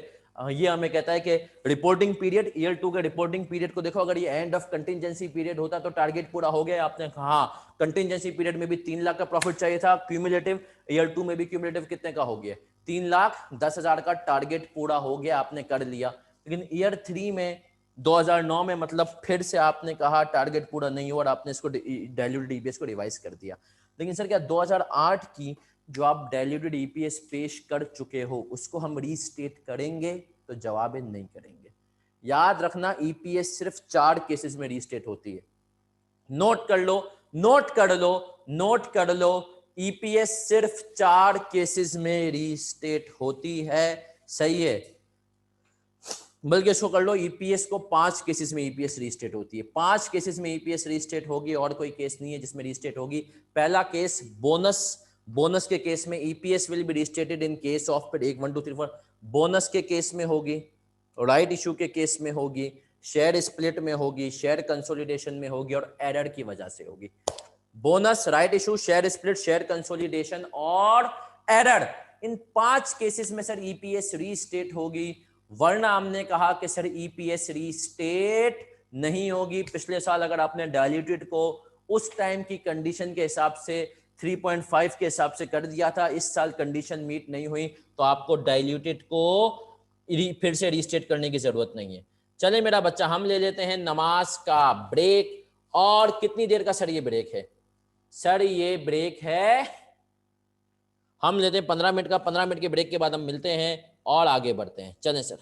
ये हमें कहता है कि रिपोर्टिंग पीरियड, ईयर 2 के रिपोर्टिंग पीरियड को देखो, अगर ये एंड ऑफ कंटिजेंसी पीरियड होता तो टारगेट पूरा हो गया। आपने कहा हाँ, कंटिजेंसी पीरियड में भी 3 लाख का प्रॉफिट चाहिए था, क्यूमुलेटिव ईयर 2 में भी क्यूमुलेटिव कितने का हो गया, 3,10,000 का टारगेट पूरा हो गया, आपने कर लिया। लेकिन ईयर 3 में 2009 में मतलब फिर से आपने कहा टारगेट पूरा नहीं हुआ और आपने इसको डाइल्यूटेड ईपीएस को रिवाइज कर दिया। लेकिन सर क्या 2008 की जो आप डाइल्यूटेड ईपीएस पेश कर चुके हो उसको हम रीस्टेट करेंगे? तो जवाब है नहीं करेंगे। याद रखना ईपीएस सिर्फ 4 केसेस में रीस्टेट होती है। नोट कर लो, नोट कर लो, नोट कर लो, ईपीएस सिर्फ 4 केसेस में रीस्टेट होती है। सही है, बल्कि इसको कर लो, ईपीएस को 5 केसेस में ईपीएस रीस्टेट होती है। 5 केसेस में ईपीएस रीस्टेट होगी, और कोई केस नहीं है जिसमें रीस्टेट होगी। पहला केस बोनस, बोनस के केस में EPS will be restated in case of, फिर 1 2 3 4, बोनस के केस में होगी, राइट इशू के केस में होगी, शेयर स्प्लिट में होगी, शेयर कंसोलिडेशन में होगी, और एरर की वजह से होगी। Bonus, right issue, share split, share consolidation और एरर, इन 5 केसेस में सर ईपीएस रीस्टेट होगी। वरना हमने कहा कि सर ईपीएस रीस्टेट नहीं होगी। पिछले साल अगर आपने डाइल्यूटेड को उस टाइम की कंडीशन के हिसाब से 3.5 के हिसाब से कर दिया था, इस साल कंडीशन मीट नहीं हुई, तो आपको डाइल्यूटेड को फिर से रीस्टेट करने की जरूरत नहीं है। चले मेरा बच्चा, हम ले लेते हैं नमाज का ब्रेक। और कितनी देर का सर ये ब्रेक है? सर ये ब्रेक है, हम लेते हैं 15 मिनट का। 15 मिनट के ब्रेक के बाद हम मिलते हैं और आगे बढ़ते हैं। चलें सर।